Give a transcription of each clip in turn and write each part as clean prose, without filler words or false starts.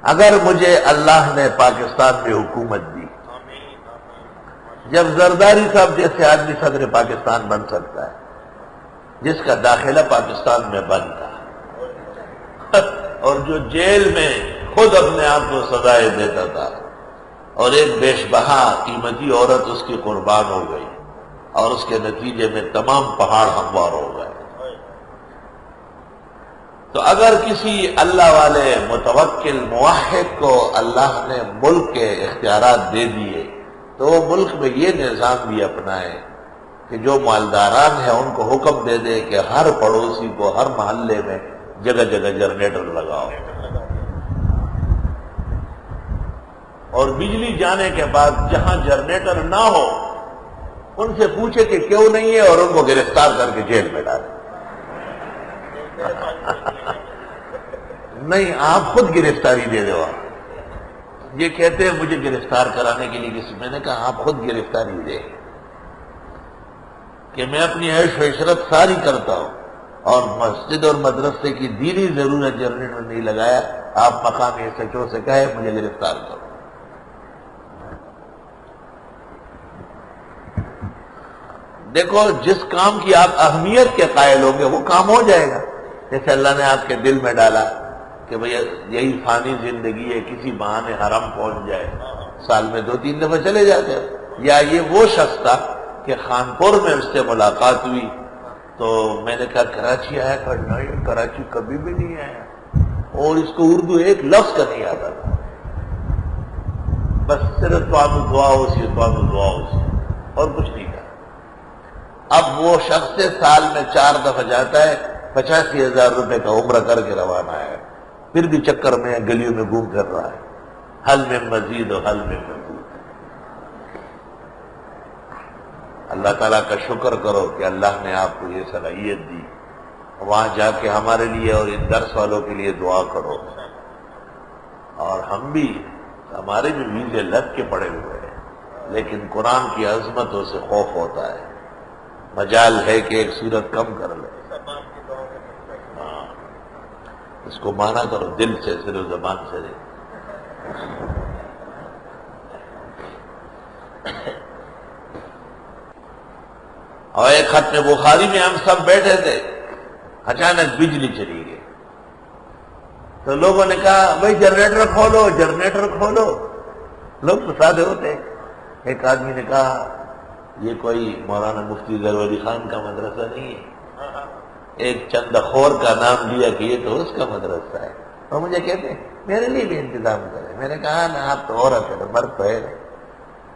اگر مجھے اللہ نے پاکستان میں حکومت دی، جب زرداری صاحب جیسے آدمی صدر پاکستان بن سکتا ہے جس کا داخلہ پاکستان میں بند تھا اور جو جیل میں خود اپنے آپ کو سزائیں دیتا تھا، اور ایک بیش بہا قیمتی عورت اس کی قربان ہو گئی اور اس کے نتیجے میں تمام پہاڑ ہموار ہو گئے، تو اگر کسی اللہ والے متوکل موحد کو اللہ نے ملک کے اختیارات دے دیے تو وہ ملک میں یہ نظام بھی اپنائے کہ جو مالداران ہیں ان کو حکم دے دے کہ ہر پڑوسی کو ہر محلے میں جگہ جگہ جنریٹر لگاؤ، اور بجلی جانے کے بعد جہاں جنریٹر نہ ہو ان سے پوچھے کہ کیوں نہیں ہے اور ان کو گرفتار کر کے جیل میں ڈالے۔ نہیں، آپ خود گرفتاری دے دو۔ یہ کہتے ہیں مجھے گرفتار کرانے کے لیے کسی، میں نے کہا آپ خود گرفتاری دے کہ میں اپنی عیش و عشرت ساری کرتا ہوں اور مسجد اور مدرسے کی دینی ضرورت جنریٹر نہیں لگایا، آپ مقامی SHO سے کہے مجھے گرفتار کرو۔ دیکھو جس کام کی آپ اہمیت کے قائل ہوں گے وہ کام ہو جائے گا، جیسے اللہ نے آپ کے دل میں ڈالا کہ بھئی یہی فانی زندگی ہے، کسی بہانے حرم پہنچ جائے، سال میں 2-3 دفعہ چلے جاتے ہیں۔ یا یہ وہ شخص تھا کہ خانپور میں اس سے ملاقات ہوئی تو میں نے کہا کراچی آیا؟ کہ نہیں، کراچی کبھی بھی نہیں آیا، اور اس کو اردو ایک لفظ کا نہیں آتا تھا، بس صرف دعا ہو سی اور کچھ نہیں کہا۔ اب وہ شخص سال میں 4 دفعہ جاتا ہے، 85,000 روپے کا عمرہ کر کے روانہ ہے، پھر بھی چکر میں گلیوں میں گھوم پھر رہا ہے، حل میں مزید و حل میں مزید۔ اللہ تعالیٰ کا شکر کرو کہ اللہ نے آپ کو یہ صلاحیت دی، وہاں جا کے ہمارے لیے اور ان درس والوں کے لیے دعا کرو، اور ہم بھی، ہمارے بھی ویزے لگ کے پڑے ہوئے ہیں لیکن قرآن کی عظمتوں سے خوف ہوتا ہے، مجال ہے کہ ایک سورت کم کر لے، اس کو مانا کرو دل سے، صرف زبان سے نہیں۔ اور ایک ختم بخاری میں ہم سب بیٹھے تھے، اچانک بجلی چلی گئی تو لوگوں نے کہا بھائی جنریٹر کھولو، جنریٹر کھولو۔ لوگ تو سادے ہوتے ہیں۔ ایک آدمی نے کہا یہ کوئی مولانا مفتی ظفر علی خان کا مدرسہ نہیں ہے، ایک چند خور کا نام لیا کہ یہ تو اس کا مدرسہ ہے، اور مجھے کہتے ہیں میرے لیے بھی انتظام کرے۔ میں نے کہا نا آپ تو عورت ہے، مرد تو ہے نہیں،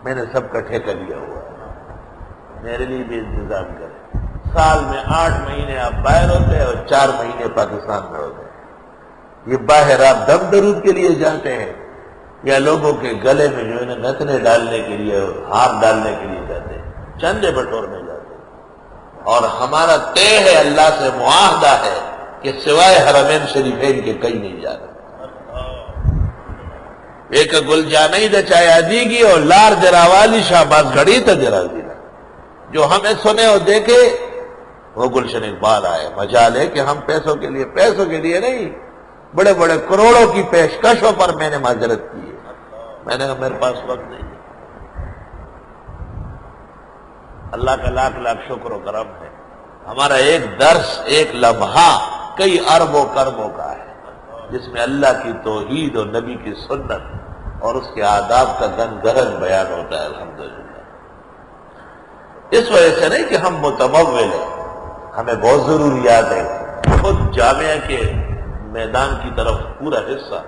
میں نے سب کا ٹھیکہ لیا ہوا ہے، میرے لیے بھی انتظام کرے۔ سال میں 8 مہینے آپ باہر ہوتے ہیں اور 4 مہینے پاکستان میں ہوتے ہیں۔ یہ باہر آپ دم درود کے لیے جاتے ہیں یا لوگوں کے گلے میں جو ہے نا نتنے ڈالنے کے لیے، ہار ڈالنے کے لیے جاتے ہیں، چندے بٹورنے جاتے ہیں، اور ہمارا طے ہے، اللہ سے معاہدہ ہے کہ سوائے حرمین شریفین کے کہیں نہیں جانا۔ ایک گل جانئی دا چایا دیگی اور لار جراوالی شہباز گھڑی تا جرا دینا۔ جو ہمیں سنے اور دیکھے وہ گلشن اقبال آئے۔ مجال ہے کہ ہم پیسوں کے لیے نہیں، بڑے بڑے کروڑوں کی پیشکشوں پر میں نے معذرت کی ہے، میں نے کہا میرے پاس وقت نہیں ہے۔ اللہ کا لاکھ لاکھ شکر و کرم ہے، ہمارا ایک درس، ایک لمحہ کئی اربوں کرموں کا ہے، جس میں اللہ کی توحید اور نبی کی سنت اور اس کے آداب کا گن گہن بیان ہوتا ہے، الحمدللہ۔ اس وجہ سے نہیں کہ ہم متمول ہیں، ہمیں بہت ضروریات ہیں۔ خود جامعہ کے میدان کی طرف پورا حصہ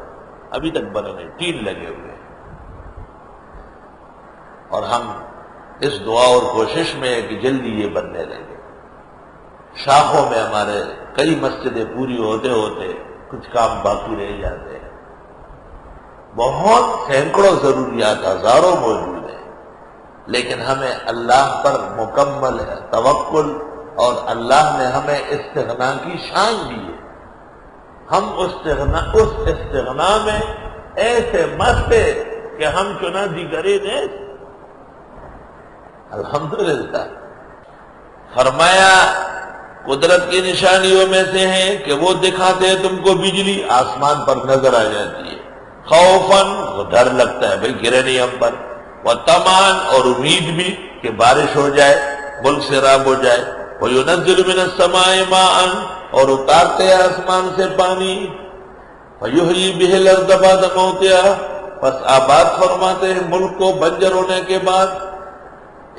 ابھی تک بنا نہیں، 3 لگے ہوئے ہیں، اور ہم اس دعا اور کوشش میں ہے کہ جلدی یہ بننے لگے۔ شاخوں میں ہمارے کئی مسجدیں پوری ہوتے ہوتے کچھ کام باقی رہ جاتے ہیں، بہت سینکڑوں ضروریات، ہزاروں موجود ہیں، لیکن ہمیں اللہ پر مکمل توکل، اور اللہ نے ہمیں استغنا کی شان دی ہے۔ ہم اس استغنا میں ایسے مست ہیں کہ ہم چنا دیگرے نے، الحمدللہ۔ فرمایا قدرت کی نشانیوں میں سے ہیں کہ وہ دکھاتے ہیں تم کو بجلی آسمان پر نظر آ جاتی ہے، خوفاً وہ ڈر لگتا ہے بھئی گرے نہیں ہم پر، وطمعاً اور امید بھی کہ بارش ہو جائے، ملک سیراب ہو جائے، وَيُنَزِّلُ مِنَ السَّمَاءِ مَاءً اور اتارتے ہیں آسمان سے پانی، فَيُحْيِي بِهِ الْأَرْضَ بَعْدَ مَوْتِهَا پس آباد فرماتے ہیں ملک کو بنجر ہونے کے بعد۔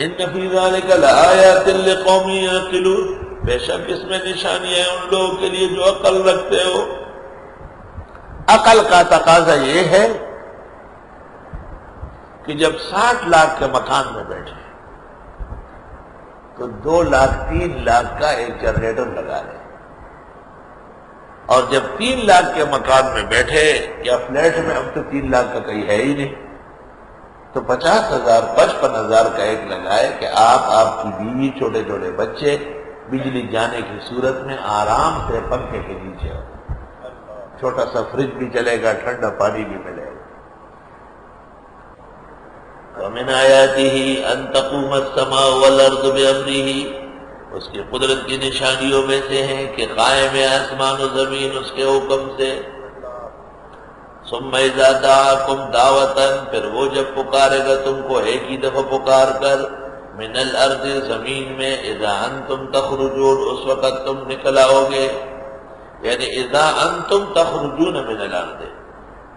إِنَّ فِي ذَلِكَ لَآيَاتٍ لِقَوْمٍ يَعْقِلُونَ بے شک اس میں نشانیاں ہیں ان لوگوں کے لیے جو عقل رکھتے ہو۔ عقل کا تقاضا یہ ہے کہ جب 60 لاکھ کے مکان میں بیٹھے تو 2 لاکھ 3 لاکھ کا ایک جنریٹر لگا لیں، اور جب 3 لاکھ کے مکان میں بیٹھے یا فلیٹ میں، اب تو 3 لاکھ کا کہیں ہے ہی نہیں، تو 50,000 55,000 کا ایک لگائے کہ آپ کی بیوی چھوٹے چھوٹے بچے بجلی جانے کی صورت میں آرام سے پنکھے کے نیچے ہو، چھوٹا سا فریج بھی چلے گا، ٹھنڈا پانی بھی ملے گا۔ وَمِنْ آيَاتِهِ أَن تَقُومَ السَّمَاءُ وَالْأَرْضُ بِأَمْرِهِ اس کی قدرت کی نشانیوں میں سے ہیں کہ قائم ہے آسمان و زمین اس کے حکم سے۔ ثُمَّ إِذَا دَعَاكُمْ دَعْوَةً پھر وہ جب پکارے گا تم کو ایک ہی دفعہ پکار کر، مِنَ الْأَرْضِ زمین میں، إِذَا أَنْتُمْ تَخْرُجُونَ اس وقت تم نکل آؤ گے، یعنی اذا انتم تخرجون من الارض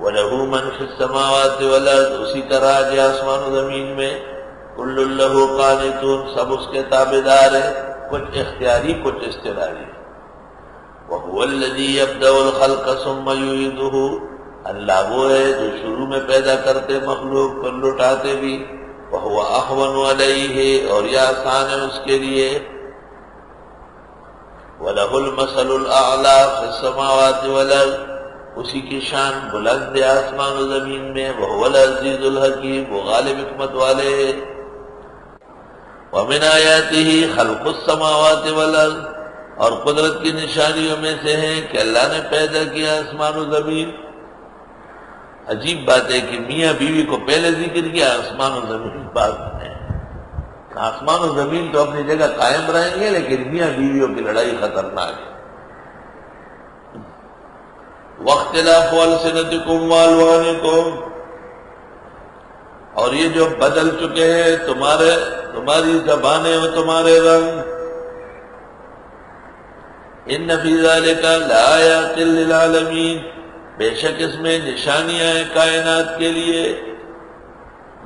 وله من في السماوات والارض اسی طرح جو آسمان و زمین میں، کل له قانتون سب اس کے تابعدار ہیں، کچھ اختیاری کچھ اضطراری۔ وهو الذي يبدأ الخلق ثم يعيده اللہ وہ ہے جو شروع میں پیدا کرتے مخلوق پھر لوٹاتے بھی، وهو اهون عليه اور یہ آسان ہے اس کے لیے۔ وَلَهُ الْمَثَلُ الْأَعْلَى فِي السَّمَاوَاتِ وَالْأَرْضِ اسی کی شان بلند ہے آسمان و زمین میں، وَهُوَ الْعَزِيزُ الْحَكِيمُ وہ غالب حکمت والے ہیں۔ وَمِنْ آيَاتِهِ خَلْقُ السَّمَاوَاتِ وَالْأَرْضِ اور قدرت کی نشانیوں میں سے ہیں کہ اللہ نے پیدا کیا آسمان و زمین۔ عجیب بات ہے کہ میاں بیوی کو پہلے ذکر کیا، آسمان و زمین بعد میں۔ آسمان و زمین تو اپنی جگہ قائم رہیں گے لیکن میاں بیویوں کی لڑائی خطرناک ہے۔ وَاخْتِلَافُ أَلْسِنَتِكُمْ وَأَلْوَانِكُمْ اور یہ جو بدل چکے ہیں تمہاری زبانیں اور تمہارے رنگ۔ إِنَّ فِي ذَلِكَ لَآيَاتٍ لِلْعَالَمِينَ بے شک اس میں نشانیاں ہیں کائنات کے لیے۔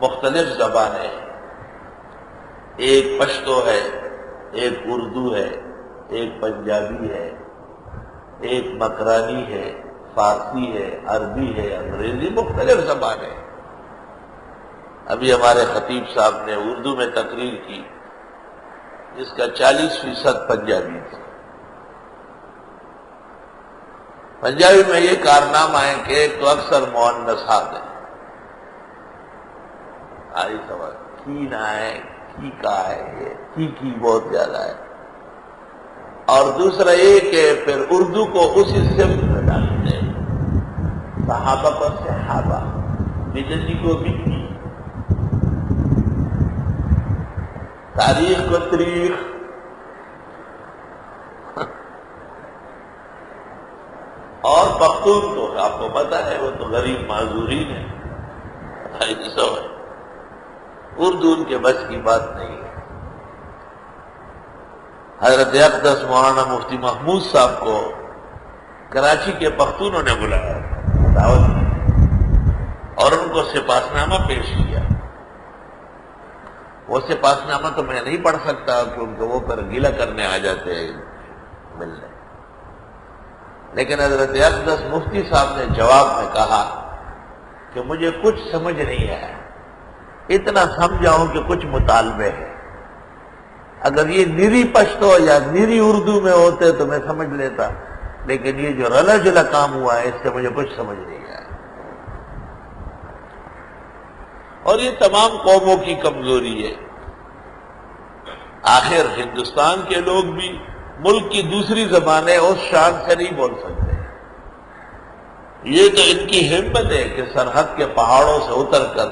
مختلف زبانیں ہیں، ایک پشتو ہے، ایک اردو ہے، ایک پنجابی ہے، ایک مکرانی ہے، فارسی ہے، عربی ہے، انگریزی، مختلف زبانیں۔ ابھی ہمارے خطیب صاحب نے اردو میں تقریر کی جس کا 40% پنجابی تھا۔ پنجابی میں یہ کارنامہ ہے کہ ایک تو اکثر مؤنثات ہے، آئی سمجھ کی نہ ہے، کی کا ہے، کی بہت زیادہ ہے، اور دوسرا یہ کہ پھر اردو کو اسی سمت میں ڈالتے ہیں، صحابہ کو صحابہ، بجلی کو بجلی، تاریخ کو تاریخ، اور پختون تو آپ کو پتا ہے وہ تو غریب معذورین ہے، اردو ان کے بس کی بات نہیں ہے۔ حضرت اقدس مولانا مفتی محمود صاحب کو کراچی کے پختونوں نے بلایا دعوت اور ان کو سپاسنامہ پیش کیا۔ وہ سپاسنامہ تو میں نہیں پڑھ سکتا کیونکہ وہ پر گلہ کرنے آ جاتے ہیں ملنے، لیکن حضرت اقدس مفتی صاحب نے جواب میں کہا کہ مجھے کچھ سمجھ نہیں آیا، اتنا سمجھاؤں کہ کچھ مطالبے ہیں، اگر یہ نری پشتو یا نری اردو میں ہوتے تو میں سمجھ لیتا، لیکن یہ جو رلا جلا کام ہوا ہے اس سے مجھے کچھ سمجھ نہیں آیا۔ اور یہ تمام قوموں کی کمزوری ہے، آخر ہندوستان کے لوگ بھی ملک کی دوسری زبانیں اس شان سے نہیں بول سکتے، یہ تو ان کی ہمت ہے کہ سرحد کے پہاڑوں سے اتر کر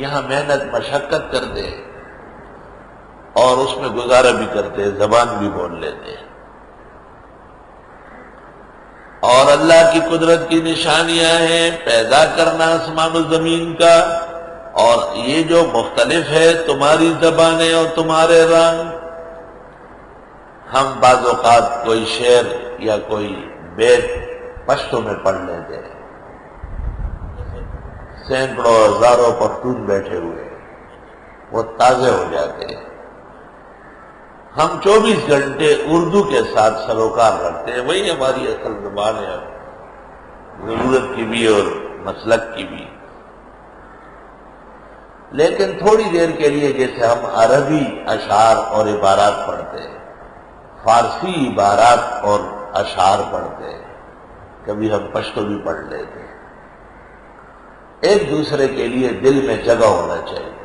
یہاں محنت مشقت کرتے اور اس میں گزارا بھی کرتے، زبان بھی بول لیتے، اور اللہ کی قدرت کی نشانیاں ہیں پیدا کرنا آسمان و زمین کا، اور یہ جو مختلف ہے تمہاری زبانیں اور تمہارے رنگ۔ ہم بعض اوقات کوئی شعر یا کوئی بیت پشتوں میں پڑھ لیتے ہیں، سینکڑوں ہزاروں پختون بیٹھے ہوئے وہ تازے ہو جاتے ہیں۔ ہم 24 گھنٹے اردو کے ساتھ سروکار رکھتے ہیں، وہی ہماری اصل زبان ہے، ضرورت کی بھی اور مسلک کی بھی۔ لیکن تھوڑی دیر کے لیے جیسے ہم عربی اشعار اور عبارات پڑھتے ہیں، فارسی عبارات اور اشعار پڑھتے ہیں، کبھی ہم پشتو بھی پڑھ لیتے ہیں، ایک دوسرے کے لیے دل میں جگہ ہونا چاہیے۔